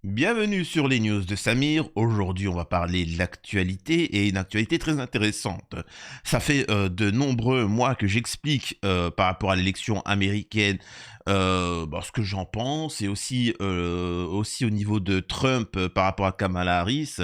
Bienvenue sur les news de Samir. Aujourd'hui, on va parler de l'actualité et une actualité très intéressante. Ça fait de nombreux mois que j'explique par rapport à l'élection américaine ce que j'en pense et aussi au niveau de Trump par rapport à Kamala Harris.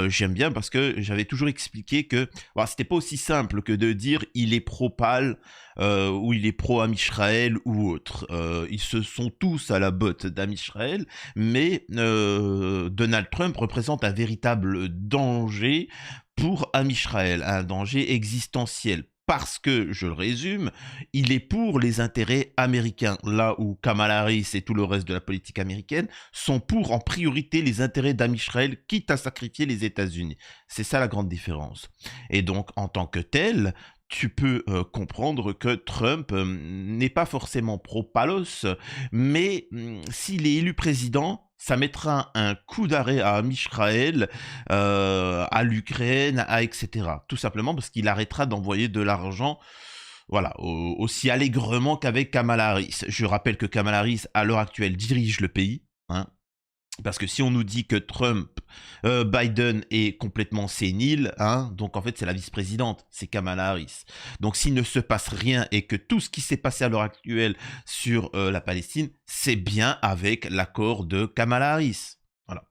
J'aime bien parce que j'avais toujours expliqué que c'était pas aussi simple que de dire il est pro-Pal ou il est pro-Amisraël ou autre. Ils se sont tous à la botte d'Amisraël, mais Donald Trump représente un véritable danger pour Amisraël, un danger existentiel. Parce que, je le résume, il est pour les intérêts américains, là où Kamala Harris et tout le reste de la politique américaine sont pour en priorité les intérêts d'Amisraël, quitte à sacrifier les États-Unis. C'est ça la grande différence. Et donc, en tant que tel, tu peux comprendre que Trump n'est pas forcément pro-Palos, mais s'il est élu président, ça mettra un coup d'arrêt à Israël, à l'Ukraine, etc. Tout simplement parce qu'il arrêtera d'envoyer de l'argent voilà, aussi allègrement qu'avec Kamala Harris. Je rappelle que Kamala Harris, à l'heure actuelle, dirige le pays. Hein. Parce que si on nous dit que Biden est complètement sénile, hein, donc en fait c'est la vice-présidente, c'est Kamala Harris. Donc s'il ne se passe rien et que tout ce qui s'est passé à l'heure actuelle sur la Palestine, c'est bien avec l'accord de Kamala Harris. Voilà.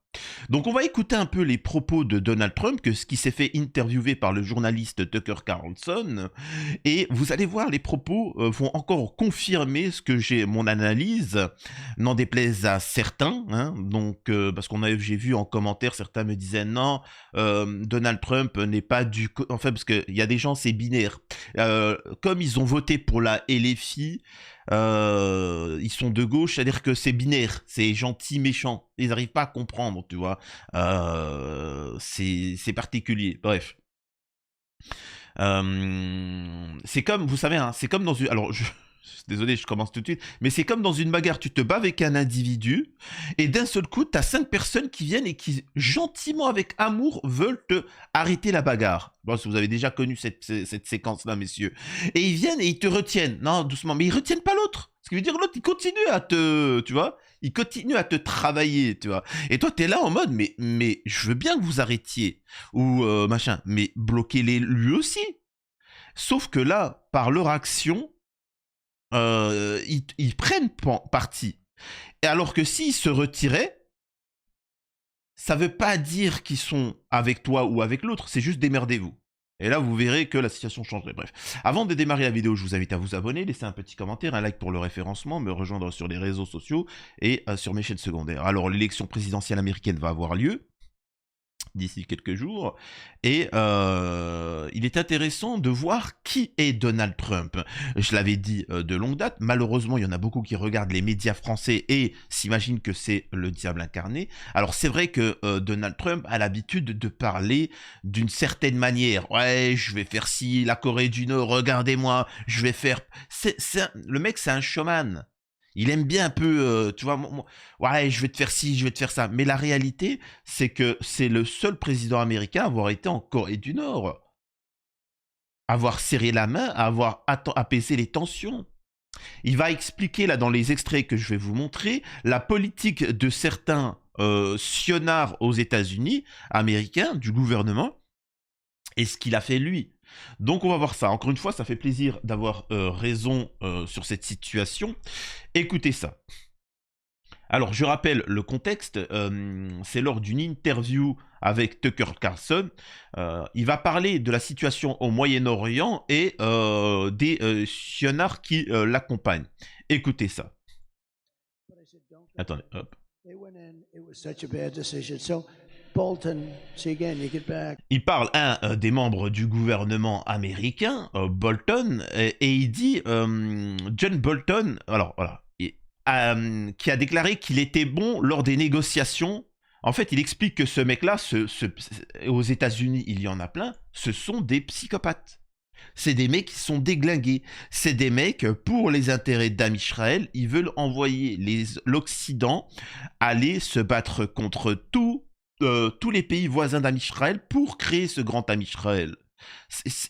Donc on va écouter un peu les propos de Donald Trump, ce qui s'est fait interviewer par le journaliste Tucker Carlson, et vous allez voir, les propos vont encore confirmer ce que j'ai mon analyse, n'en déplaise à certains, hein, donc parce j'ai vu en commentaire, certains me disaient non, Donald Trump n'est pas enfin parce qu'il y a des gens, c'est binaire, comme ils ont voté pour la LFI, ils sont de gauche, c'est-à-dire que c'est binaire, c'est gentil, méchant. Ils n'arrivent pas à comprendre, tu vois. C'est particulier. Bref. C'est comme, vous savez, hein, c'est comme dans une... Alors, désolé, je commence tout de suite, mais c'est comme dans une bagarre, tu te bats avec un individu, et d'un seul coup, tu as 5 personnes qui viennent et qui, gentiment, avec amour, veulent te arrêter la bagarre. Bon, si vous avez déjà connu cette séquence-là, messieurs. Et ils viennent et ils te retiennent. Non, doucement, mais ils retiennent pas l'autre. Ce qui veut dire l'autre, il continue à te... Tu vois, il continue à te travailler, tu vois. Et toi, t'es là en mode, mais je veux bien que vous arrêtiez. Ou machin, mais bloquez-les lui aussi. Sauf que là, par leur action, ils prennent parti. Et alors que s'ils se retiraient, ça veut pas dire qu'ils sont avec toi ou avec l'autre, c'est juste démerdez-vous. Et là, vous verrez que la situation changerait. Bref. Avant de démarrer la vidéo, je vous invite à vous abonner, laisser un petit commentaire, un like pour le référencement, me rejoindre sur les réseaux sociaux et sur mes chaînes secondaires. Alors, l'élection présidentielle américaine va avoir lieu d'ici quelques jours, et il est intéressant de voir qui est Donald Trump. Je l'avais dit de longue date, malheureusement il y en a beaucoup qui regardent les médias français et s'imaginent que c'est le diable incarné. Alors c'est vrai que Donald Trump a l'habitude de parler d'une certaine manière. Ouais, je vais faire ci, la Corée du Nord, regardez-moi, je vais faire... Le mec c'est un showman. Il aime bien un peu, tu vois, ouais, je vais te faire ci, je vais te faire ça. Mais la réalité, c'est que c'est le seul président américain à avoir été en Corée du Nord, avoir serré la main, à avoir apaisé les tensions. Il va expliquer, là, dans les extraits que je vais vous montrer, la politique de certains sionards aux États-Unis, américains, du gouvernement, et ce qu'il a fait lui. Donc on va voir ça. Encore une fois, ça fait plaisir d'avoir raison sur cette situation. Écoutez ça. Alors, je rappelle le contexte, c'est lors d'une interview avec Tucker Carlson. Il va parler de la situation au Moyen-Orient et des sionards qui l'accompagnent. Écoutez ça. Attendez, hop. Il parle des membres du gouvernement américain, Bolton, et il dit John Bolton, alors voilà, qui a déclaré qu'il était bon lors des négociations. En fait, il explique que ce mec-là, aux États-Unis, il y en a plein, ce sont des psychopathes. C'est des mecs qui sont déglingués. C'est des mecs, pour les intérêts d'Amisraël, ils veulent envoyer l'Occident aller se battre contre tous les pays voisins d'Amisraël pour créer ce grand Amisraël.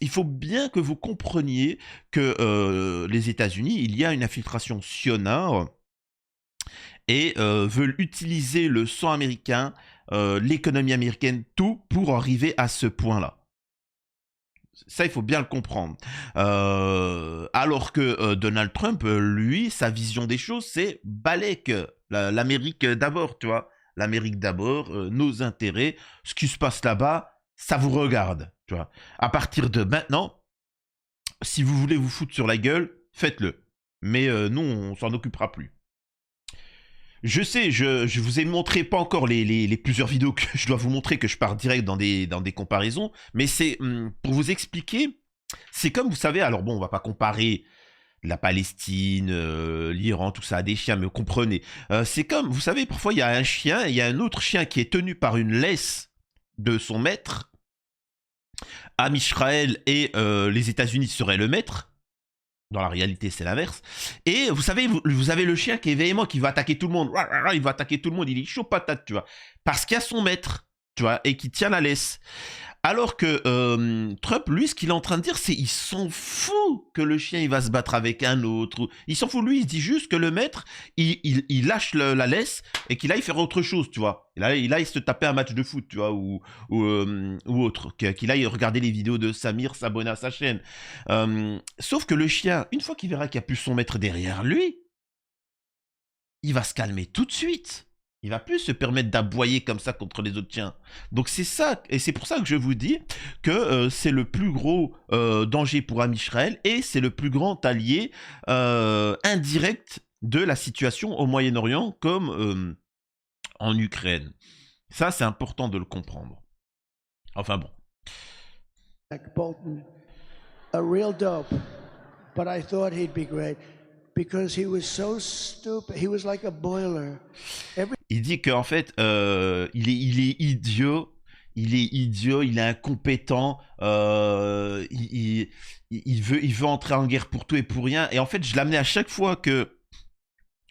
Il faut bien que vous compreniez que les États-Unis, il y a une infiltration sionard et veulent utiliser le sang américain, l'économie américaine, tout pour arriver à ce point-là. Ça, il faut bien le comprendre. Alors que Donald Trump, lui, sa vision des choses, c'est balèque. L'Amérique d'abord, tu vois. L'Amérique d'abord, nos intérêts, ce qui se passe là-bas, ça vous regarde, tu vois. À partir de maintenant, si vous voulez vous foutre sur la gueule, faites-le. Mais nous, on s'en occupera plus. Je sais, je vous ai montré pas encore les plusieurs vidéos que je dois vous montrer, que je pars direct dans des comparaisons, mais c'est pour vous expliquer, c'est comme vous savez, alors bon, on va pas comparer la Palestine, l'Iran, tout ça à des chiens, mais vous comprenez. C'est comme, vous savez, parfois il y a un chien, et il y a un autre chien qui est tenu par une laisse de son maître. Israël et les États-Unis seraient le maître. Dans la réalité, c'est l'inverse. Et vous savez, vous avez le chien qui est véhément, qui va attaquer tout le monde. Il va attaquer tout le monde, il est chaud patate, tu vois. Parce qu'il y a son maître, tu vois, et qui tient la laisse. Alors que Trump, lui, ce qu'il est en train de dire, c'est il s'en fout que le chien il va se battre avec un autre. Il s'en fout, lui, il se dit juste que le maître, il lâche la laisse et qu'il aille faire autre chose, tu vois. Il aille se taper un match de foot, tu vois, ou autre. Qu'il aille regarder les vidéos de Samir, s'abonner à sa chaîne. Sauf que le chien, une fois qu'il verra qu'il n'y a plus son maître derrière lui, il va se calmer tout de suite. Il va plus se permettre d'aboyer comme ça contre les autres chiens. Donc c'est ça, et c'est pour ça que je vous dis que c'est le plus gros danger pour Israël et c'est le plus grand allié indirect de la situation au Moyen-Orient comme en Ukraine. Ça, c'est important de le comprendre. Enfin bon. Bolton, a real dope, but I thought he'd be great because he was so stupid. He was like a boiler. Il dit qu'en fait, il est idiot, il est incompétent, il veut entrer en guerre pour tout et pour rien. Et en fait, je l'amenais à chaque fois que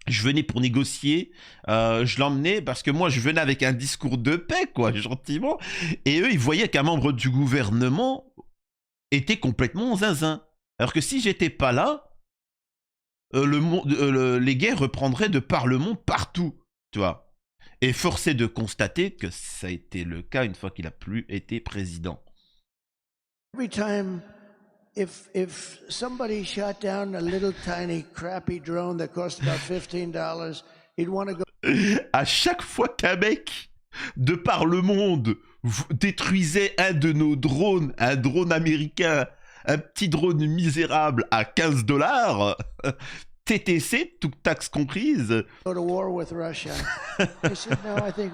je venais pour négocier, je l'emmenais parce que moi, je venais avec un discours de paix, quoi, gentiment. Et eux, ils voyaient qu'un membre du gouvernement était complètement zinzin. Alors que si j'étais pas là, les guerres reprendraient de par le monde partout, tu vois. Et forcé de constater que ça a été le cas une fois qu'il a plus été président. Every time, if somebody shot down a little tiny crappy drone that cost about $15, he'd want to go. À chaque fois qu'un mec de par le monde détruisait un de nos drones, un drone américain, un petit drone misérable à $15, TTC, toute taxe comprise. Go to war with Russia. I said, no, I think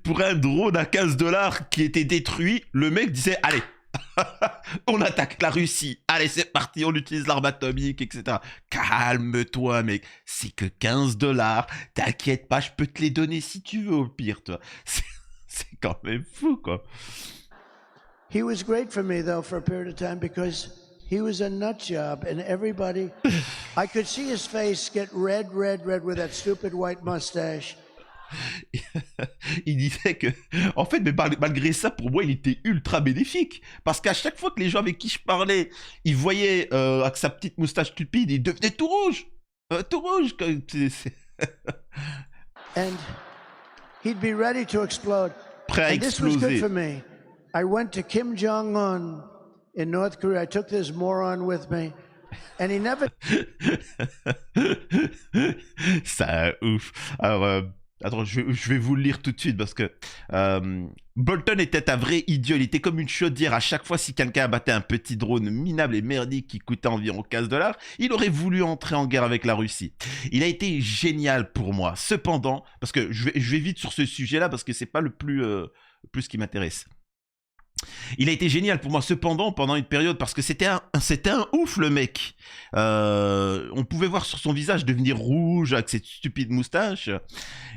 pour un drone à $15 qui était détruit, le mec disait allez, on attaque la Russie, allez c'est parti, on utilise l'arme atomique, etc. Calme-toi mec, c'est que $15, t'inquiète pas, je peux te les donner si tu veux au pire, toi. C'est quand même fou quoi. He was great for me though for a period of time because he was a nut job and everybody, I could see his face get red with that stupid white mustache. Il disait que, en fait, mais malgré ça, pour moi, il était ultra bénéfique. Parce qu'à chaque fois que les gens avec qui je parlais, ils voyaient avec sa petite moustache stupide, il devenait tout rouge. Tout rouge. And he'd be ready to explode. Prêt à And this was good exploser. for me. I went to Kim Jong-un in North Korea. I took this moron with me. And he never... Ça, ouf. Alors, attends, je vais vous le lire tout de suite parce que Bolton était un vrai idiot. Il était comme une chaudière. À chaque fois, si quelqu'un abattait un petit drone minable et merdique qui coûtait environ $15, il aurait voulu entrer en guerre avec la Russie. Il a été génial pour moi. Cependant, parce que je vais vite sur ce sujet-là parce que c'est pas le plus ce qui m'intéresse. Il a été génial pour moi, cependant, pendant une période, parce que c'était un ouf, le mec. On pouvait voir sur son visage devenir rouge avec cette stupide moustache.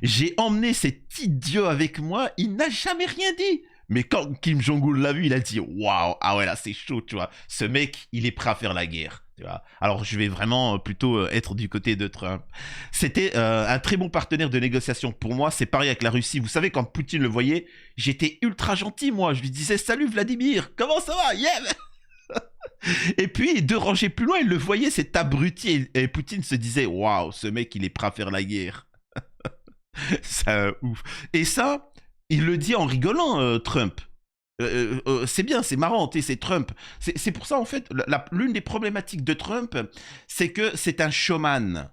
J'ai emmené cet idiot avec moi, il n'a jamais rien dit. Mais quand Kim Jong-un l'a vu, il a dit « Waouh, ah ouais, là, c'est chaud, tu vois. Ce mec, il est prêt à faire la guerre. » Tu vois. Alors, je vais vraiment plutôt être du côté de Trump. C'était un très bon partenaire de négociation pour moi. C'est pareil avec la Russie. Vous savez, quand Poutine le voyait, j'étais ultra gentil, moi. Je lui disais « Salut, Vladimir. Comment ça va? Yeah !» Et puis, deux rangées plus loin, il le voyait, cet abruti. Et Poutine se disait, waouh, ce mec, il est prêt à faire la guerre. Ça, ouf. Et ça, il le dit en rigolant, Trump. C'est bien, c'est marrant, c'est Trump. C'est pour ça, en fait, l'une des problématiques de Trump, c'est que c'est un showman.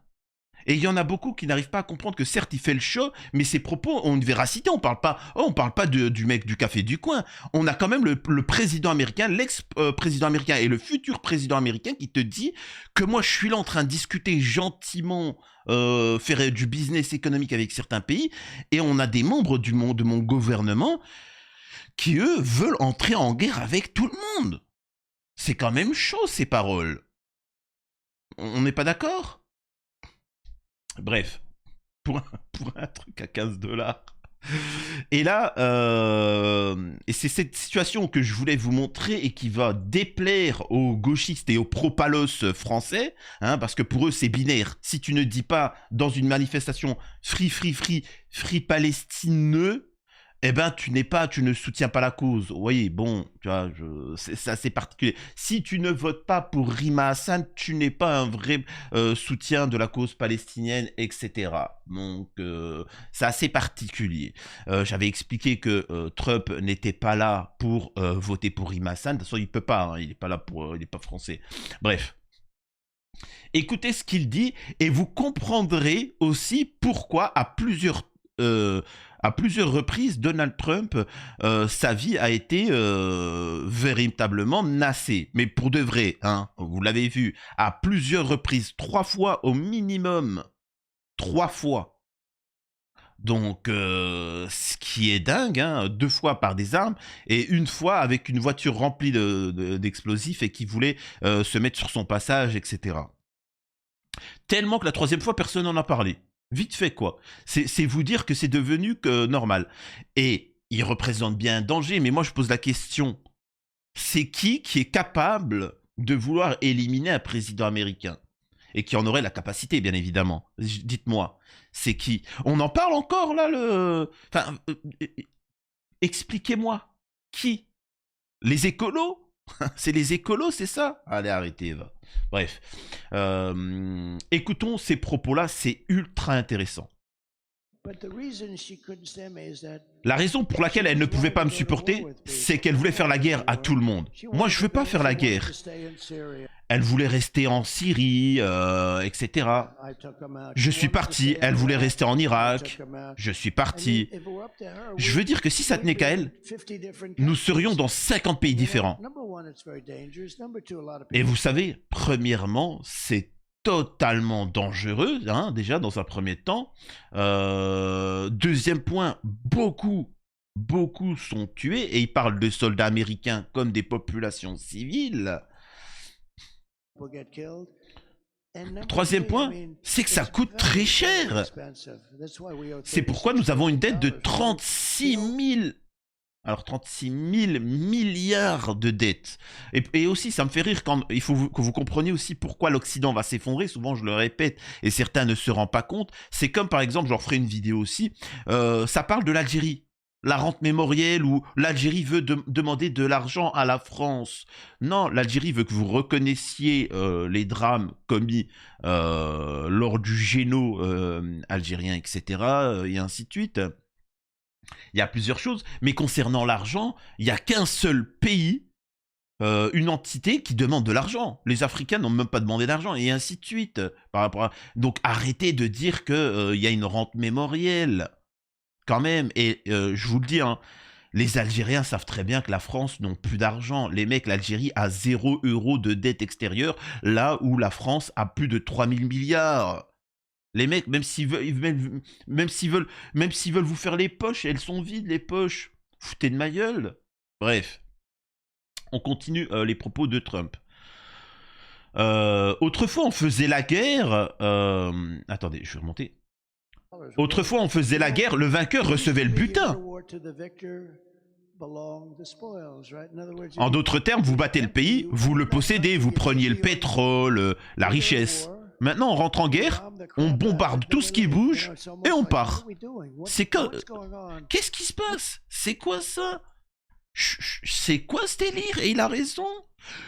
Et il y en a beaucoup qui n'arrivent pas à comprendre que certes il fait le show, mais ses propos ont une véracité. On parle pas du mec du café du coin. On a quand même le président américain, l'ex-président américain et le futur président américain qui te dit que moi je suis là en train de discuter gentiment, faire du business économique avec certains pays, et on a des membres de mon gouvernement qui eux veulent entrer en guerre avec tout le monde. C'est quand même chaud ces paroles. On n'est pas d'accord ? Bref, pour un truc à 15 $. Et là, et c'est cette situation que je voulais vous montrer et qui va déplaire aux gauchistes et aux pro-palos français, hein, parce que pour eux c'est binaire. Si tu ne dis pas dans une manifestation free palestineux, eh ben tu ne soutiens pas la cause. Vous voyez, bon, tu vois, c'est assez particulier. Si tu ne votes pas pour Rima Hassan, tu n'es pas un vrai soutien de la cause palestinienne, etc. Donc, c'est assez particulier. J'avais expliqué que Trump n'était pas là pour voter pour Rima Hassan. De toute façon, il peut pas, hein, il n'est pas là pour, il n'est pas français. Bref. Écoutez ce qu'il dit et vous comprendrez aussi pourquoi à plusieurs reprises, Donald Trump, sa vie a été véritablement menacée. Mais pour de vrai, hein, vous l'avez vu, à plusieurs reprises, 3 fois au minimum. 3 fois. Donc, ce qui est dingue, hein, 2 fois par des armes et 1 fois avec une voiture remplie d'explosifs et qui voulait se mettre sur son passage, etc. Tellement que la 3e fois, personne n'en a parlé. Vite fait, quoi. C'est vous dire que c'est devenu normal. Et il représente bien un danger, mais moi je pose la question. C'est qui est capable de vouloir éliminer un président américain? Et qui en aurait la capacité, bien évidemment. Dites-moi, c'est qui? On en parle encore, là, Enfin, expliquez-moi. Qui? Les écolos? C'est les écolos, c'est ça? Allez, arrêtez, va. Bref. Écoutons ces propos-là, c'est ultra intéressant. La raison pour laquelle elle ne pouvait pas me supporter, c'est qu'elle voulait faire la guerre à tout le monde. Moi, je ne veux pas faire la guerre. Elle voulait rester en Syrie, etc. Je suis parti. Elle voulait rester en Irak. Je suis parti. Je veux dire que si ça tenait qu'à elle, nous serions dans 50 pays différents. Et vous savez, premièrement, c'est totalement dangereux, hein, déjà dans un premier temps. Deuxième point, beaucoup sont tués, et ils parlent de soldats américains comme des populations civiles. Troisième point, c'est que ça coûte très cher. C'est pourquoi nous avons une dette de 36 000... Alors 36 000 milliards de dettes. Et aussi, ça me fait rire quand il faut que vous compreniez aussi pourquoi l'Occident va s'effondrer. Souvent, je le répète, et certains ne se rendent pas compte. C'est comme, par exemple, j'en ferai une vidéo aussi, ça parle de l'Algérie. La rente mémorielle où l'Algérie veut demander de l'argent à la France. Non, l'Algérie veut que vous reconnaissiez les drames commis lors du géno algérien, etc. Et ainsi de suite. Il y a plusieurs choses, mais concernant l'argent, il n'y a qu'un seul pays, une entité qui demande de l'argent. Les Africains n'ont même pas demandé d'argent, et ainsi de suite. Donc arrêtez de dire qu'il y a une rente mémorielle, quand même. Et je vous le dis, hein, les Algériens savent très bien que la France n'a plus d'argent. Les mecs, l'Algérie a 0 € de dette extérieure, là où la France a plus de 3 000 milliards. Les mecs, même s'ils veulent vous faire les poches, elles sont vides, les poches. Foutez de ma gueule. Bref. On continue les propos de Trump. Autrefois, on faisait la guerre... Attendez, je vais remonter. Autrefois, on faisait la guerre, le vainqueur recevait le butin. En d'autres termes, vous battez le pays, vous le possédez, vous preniez le pétrole, la richesse. Maintenant, on rentre en guerre, on bombarde tout ce qui bouge et on part. Qu'est-ce qui se passe? C'est quoi ça? C'est quoi ce délire? Et il a raison.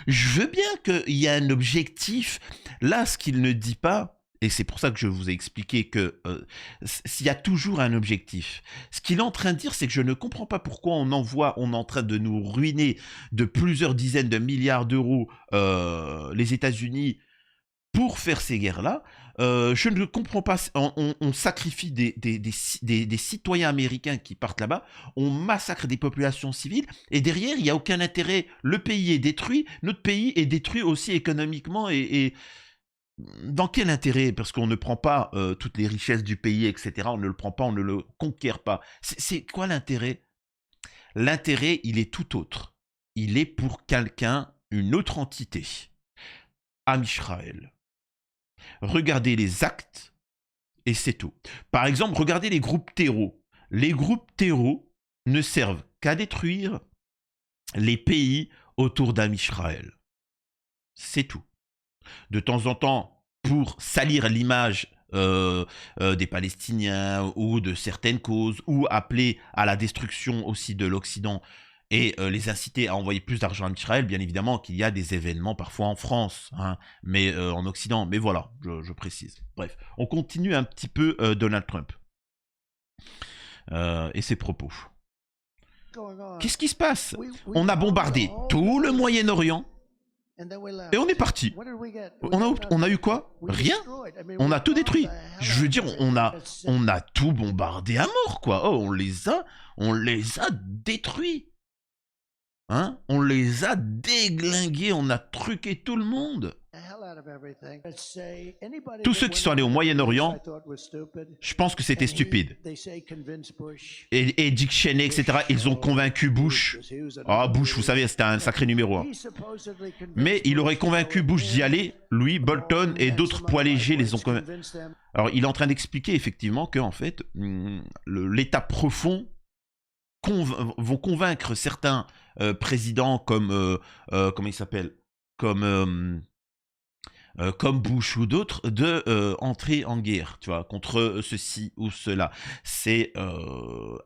Je veux bien qu'il y ait un objectif. Là, ce qu'il ne dit pas, et c'est pour ça que je vous ai expliqué que s'il y a toujours un objectif. Ce qu'il est en train de dire, c'est que je ne comprends pas pourquoi on est en train de nous ruiner de plusieurs dizaines de milliards d'euros les États-Unis pour faire ces guerres-là. Je ne comprends pas, on sacrifie des citoyens américains qui partent là-bas, on massacre des populations civiles, et derrière, il n'y a aucun intérêt. Le pays est détruit, notre pays est détruit aussi économiquement, et dans quel intérêt? Parce qu'on ne prend pas toutes les richesses du pays, etc. On ne le prend pas, on ne le conquiert pas. C'est quoi l'intérêt? L'intérêt, il est tout autre. Il est pour quelqu'un, une autre entité. Am Israël. Regardez les actes et c'est tout. Par exemple, regardez les groupes terreaux. Les groupes terreaux ne servent qu'à détruire les pays autour d'Am Israël. C'est tout. De temps en temps, pour salir l'image des Palestiniens ou de certaines causes, ou appeler à la destruction aussi de l'Occident et les inciter à envoyer plus d'argent à Israël, bien évidemment qu'il y a des événements parfois en France, hein, mais en Occident. Mais voilà, je précise. Bref, on continue un petit peu Donald Trump et ses propos. Qu'est-ce qui se passe? On a bombardé tout le Moyen-Orient et on est parti. On a eu quoi? Rien. On a tout détruit. Je veux dire, on a tout bombardé à mort, quoi. Oh, on les a détruits. Hein? On les a déglingués, on a truqué tout le monde. Tous ceux qui sont allés au Moyen-Orient, je pense que c'était stupide. Et Dick Cheney, etc., ils ont convaincu Bush. Ah, Bush, vous savez, c'était un sacré numéro 1. Mais il aurait convaincu Bush d'y aller, lui, Bolton et d'autres poids légers les ont convaincus. Alors, il est en train d'expliquer effectivement que, en fait, l'état profond vont convaincre certains présidents comme comment il s'appelle, comme Bush ou d'autres, de entrer en guerre, tu vois, contre ceci ou cela. C'est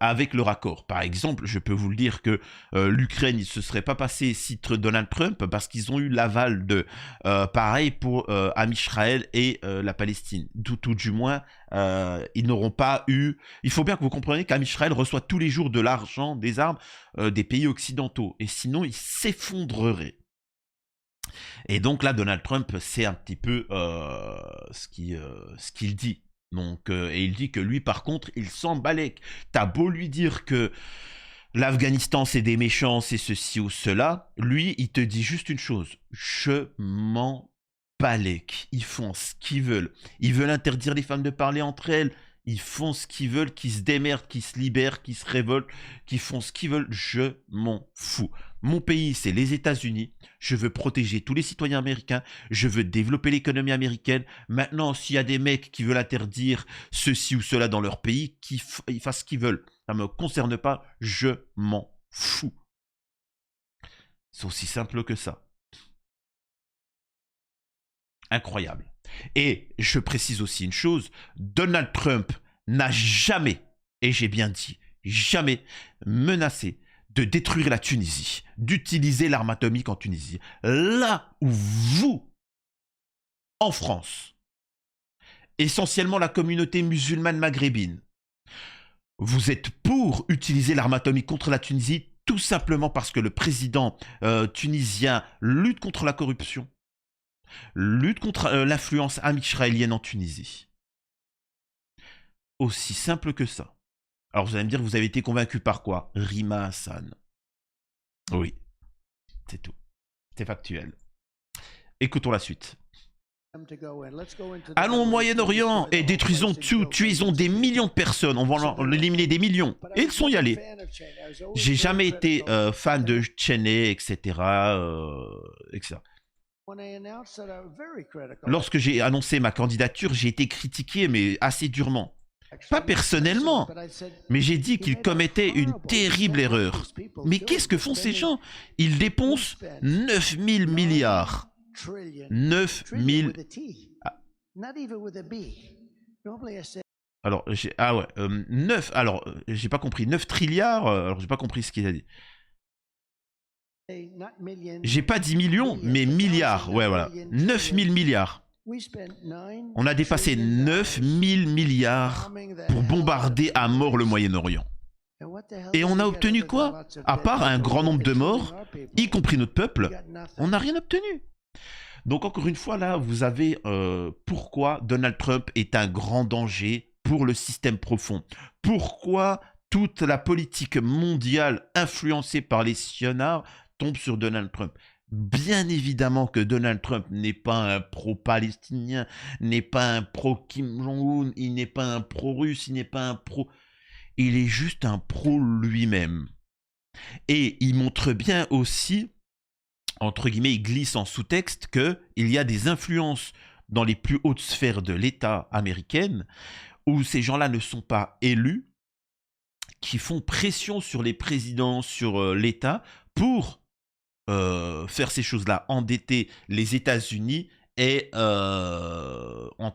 avec leur accord. Par exemple, je peux vous le dire que l'Ukraine, il ne se serait pas passé si Donald Trump, parce qu'ils ont eu l'aval de pareil pour Am Israël et la Palestine. Tout du moins, ils n'auront pas eu... Il faut bien que vous compreniez qu'Am Israël reçoit tous les jours de l'argent, des armes des pays occidentaux. Et sinon, il s'effondrerait. Et donc là, Donald Trump, c'est un petit peu ce qu'il dit. Donc, et il dit que lui, par contre, il s'en balèque. T'as beau lui dire que l'Afghanistan, c'est des méchants, c'est ceci ou cela, lui, il te dit juste une chose. Je m'en balèque. Ils font ce qu'ils veulent. Ils veulent interdire les femmes de parler entre elles. Ils font ce qu'ils veulent, qu'ils se démerdent, qu'ils se libèrent, qu'ils se révoltent, qu'ils font ce qu'ils veulent. Je m'en fous. Mon pays, c'est les États-Unis. Je veux protéger tous les citoyens américains. Je veux développer l'économie américaine. Maintenant, s'il y a des mecs qui veulent interdire ceci ou cela dans leur pays, qu'ils fassent ce qu'ils veulent. Ça ne me concerne pas. Je m'en fous. C'est aussi simple que ça. Incroyable. Et je précise aussi une chose, Donald Trump n'a jamais, et j'ai bien dit, jamais menacé de détruire la Tunisie, d'utiliser l'arme atomique en Tunisie. Là où vous, en France, essentiellement la communauté musulmane maghrébine, vous êtes pour utiliser l'arme atomique contre la Tunisie, tout simplement parce que le président tunisien lutte contre la corruption, lutte contre l'influence israélienne en Tunisie. Aussi simple que ça. Alors vous allez me dire, vous avez été convaincu par quoi? Rima Hassan. Oui, c'est tout. C'est factuel. Écoutons la suite. Allons au Moyen-Orient et détruisons tout, tuisons des millions de personnes. On va en éliminer des millions. Et ils sont y allés. J'ai jamais été fan de Cheney, etc. etc. Lorsque j'ai annoncé ma candidature, j'ai été critiqué, mais assez durement. Pas personnellement, mais j'ai dit qu'ils commettaient une terrible erreur. Mais qu'est-ce que font ces gens? Ils dépensent 9 000 milliards. 9 000... Alors, ah ouais, 9... Alors, j'ai pas compris. 9 trilliards... alors, j'ai pas compris ce qu'il a dit. not millions. J'ai pas dit millions, mais milliards. Ouais, voilà. 9000 milliards. We spent $9 On a dépassé 9000 milliards pour bombarder à mort le Moyen-Orient. Et on a obtenu quoi? À part un grand nombre de morts, y compris notre peuple, on n'a rien obtenu. Donc encore une fois, là, vous avez pourquoi Donald Trump est un grand danger pour le système profond. Pourquoi toute la politique mondiale influencée par les sionards tombe sur Donald Trump. Bien évidemment que Donald Trump n'est pas un pro-palestinien, n'est pas un pro-Kim Jong-un, il n'est pas un pro-russe, il n'est pas un pro... Il est juste un pro lui-même. Et il montre bien aussi, entre guillemets, il glisse en sous-texte qu'il y a des influences dans les plus hautes sphères de l'État américaine où ces gens-là ne sont pas élus, qui font pression sur les présidents, sur l'État pour faire ces choses-là, endetter les États-Unis et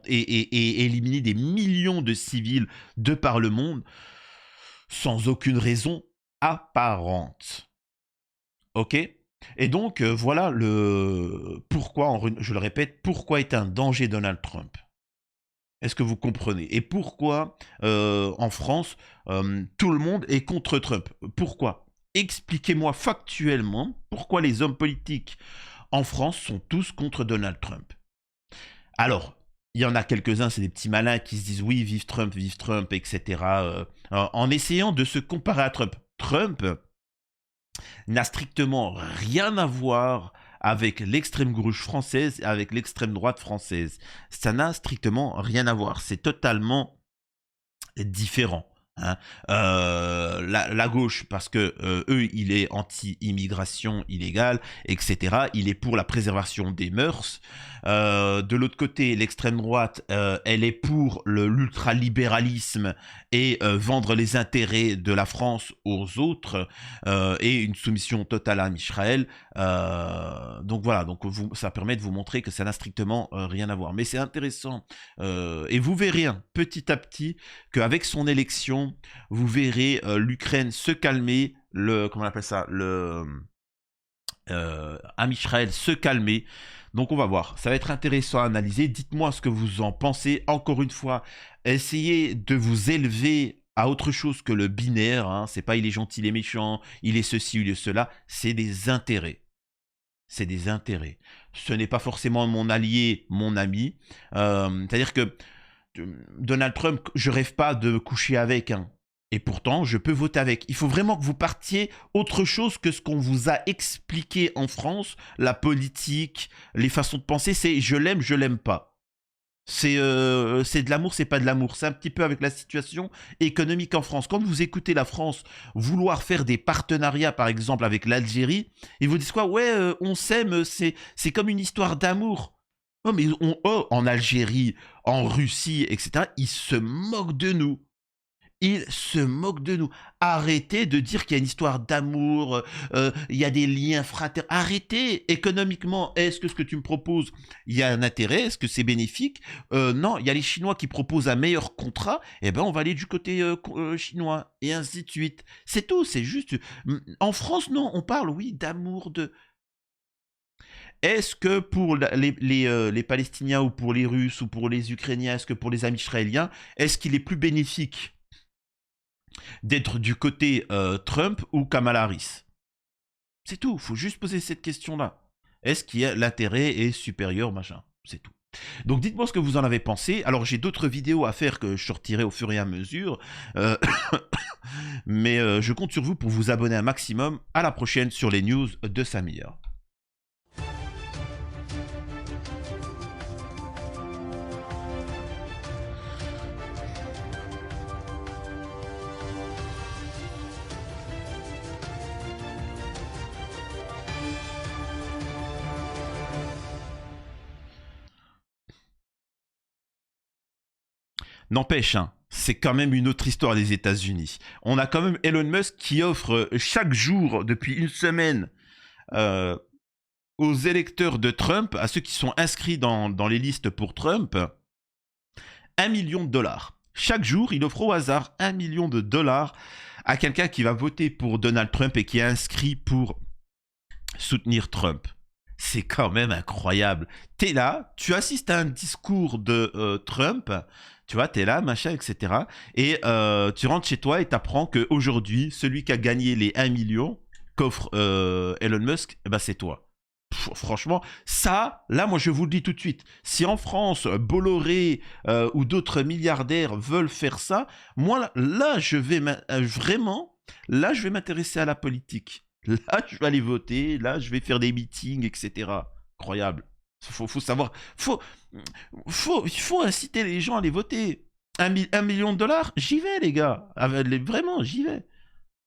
éliminer des millions de civils de par le monde sans aucune raison apparente. Ok? Et donc, voilà le pourquoi, je le répète, pourquoi est un danger Donald Trump. Est-ce que vous comprenez? Et pourquoi, en France, tout le monde est contre Trump? Pourquoi? Expliquez-moi factuellement pourquoi les hommes politiques en France sont tous contre Donald Trump. Alors, il y en a quelques-uns, c'est des petits malins qui se disent oui, vive Trump, etc. En essayant de se comparer à Trump. Trump n'a strictement rien à voir avec l'extrême gauche française et avec l'extrême droite française. Ça n'a strictement rien à voir. C'est totalement différent. Hein. La gauche, parce que eux, il est anti-immigration illégale, etc. Il est pour la préservation des mœurs. De l'autre côté, l'extrême droite, elle est pour l'ultralibéralisme et vendre les intérêts de la France aux autres et une soumission totale à Israël. Donc voilà, donc ça permet de vous montrer que ça n'a strictement rien à voir. Mais c'est intéressant et vous verrez petit à petit qu'avec son élection, vous verrez l'Ukraine se calmer, comment on appelle ça, Israël se calmer. Donc on va voir, ça va être intéressant à analyser. Dites-moi ce que vous en pensez. Encore une fois, essayez de vous élever à autre chose que le binaire. Hein. C'est pas il est gentil, il est méchant, il est ceci ou il est cela. C'est des intérêts. C'est des intérêts. Ce n'est pas forcément mon allié, mon ami. C'est-à-dire que Donald Trump, je rêve pas de coucher avec, hein. Et pourtant, je peux voter avec. Il faut vraiment que vous partiez autre chose que ce qu'on vous a expliqué en France, la politique, les façons de penser, c'est je l'aime pas. C'est de l'amour, c'est pas de l'amour. C'est un petit peu avec la situation économique en France. Quand vous écoutez la France vouloir faire des partenariats, par exemple, avec l'Algérie, ils vous disent quoi? Ouais, on s'aime, c'est comme une histoire d'amour. Oh, mais en Algérie, en Russie, etc., ils se moquent de nous. Ils se moquent de nous. Arrêtez de dire qu'il y a une histoire d'amour, il y a des liens fraternes. Arrêtez. Économiquement, est-ce que ce que tu me proposes, il y a un intérêt? Est-ce que c'est bénéfique? Non, il y a les Chinois qui proposent un meilleur contrat. Eh ben, on va aller du côté chinois. Et ainsi de suite. C'est tout, c'est juste... En France, non, on parle, oui, d'amour, de... Est-ce que pour les Palestiniens ou pour les Russes ou pour les Ukrainiens, est-ce que pour les amis israéliens, est-ce qu'il est plus bénéfique d'être du côté Trump ou Kamala Harris? C'est tout, il faut juste poser cette question-là. Est-ce qu'il y a l'intérêt est supérieur, machin? C'est tout. Donc dites-moi ce que vous en avez pensé. Alors j'ai d'autres vidéos à faire que je sortirai au fur et à mesure. Mais je compte sur vous pour vous abonner un maximum. À la prochaine sur les news de Samir. N'empêche, hein, c'est quand même une autre histoire des États-Unis. On a quand même Elon Musk qui offre chaque jour, depuis une semaine, aux électeurs de Trump, à ceux qui sont inscrits dans les listes pour Trump, $1 million. Chaque jour, il offre au hasard $1 million à quelqu'un qui va voter pour Donald Trump et qui est inscrit pour soutenir Trump. C'est quand même incroyable. T'es là, tu assistes à un discours de Trump, tu vois, t'es là, machin, etc. Et tu rentres chez toi et t'apprends qu'aujourd'hui, celui qui a gagné les 1 million qu'offre Elon Musk, eh ben c'est toi. Franchement, ça, là, moi, je vous le dis tout de suite. Si en France, Bolloré ou d'autres milliardaires veulent faire ça, moi, là je vais vraiment, là, je vais m'intéresser à la politique. Là, je vais aller voter. Là, je vais faire des meetings, etc. Incroyable. Faut savoir. Il faut inciter les gens à aller voter. 1 million de dollars, j'y vais, les gars. Vraiment, j'y vais.